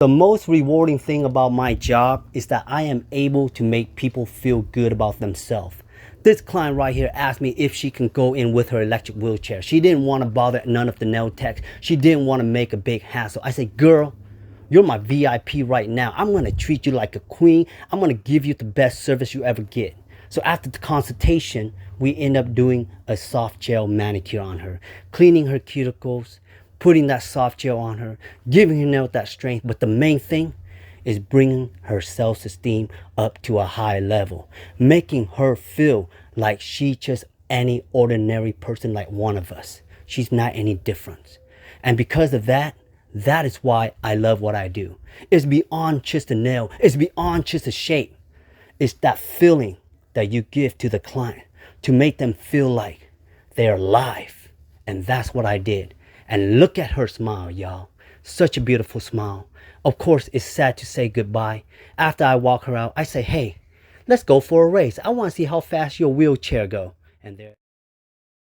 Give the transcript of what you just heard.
The most rewarding thing about my job is that I am able to make people feel good about themselves. This client right here asked me if she can go in with her electric wheelchair. She didn't want to bother none of the Nailtech. She didn't want to make a big hassle. I said, girl, you're my VIP right now. I'm going to treat you like a queen. I'm going to give you the best service you ever get. So after the consultation, we end up doing a soft gel manicure on her, cleaning her cuticles, putting that soft gel on her, giving her nail that strength. But the main thing is bringing her self-esteem up to a high level, making her feel like she's just any ordinary person like one of us. She's not any different. And because of that, that is why I love what I do. It's beyond just a nail. It's beyond just a shape. It's that feeling that you give to the client to make them feel like they're alive. And that's what I did. And look at her smile, y'all. Such a beautiful smile. Of course, it's sad to say goodbye. After I walk her out, I say, hey, let's go for a race. I want to see how fast your wheelchair go. And there.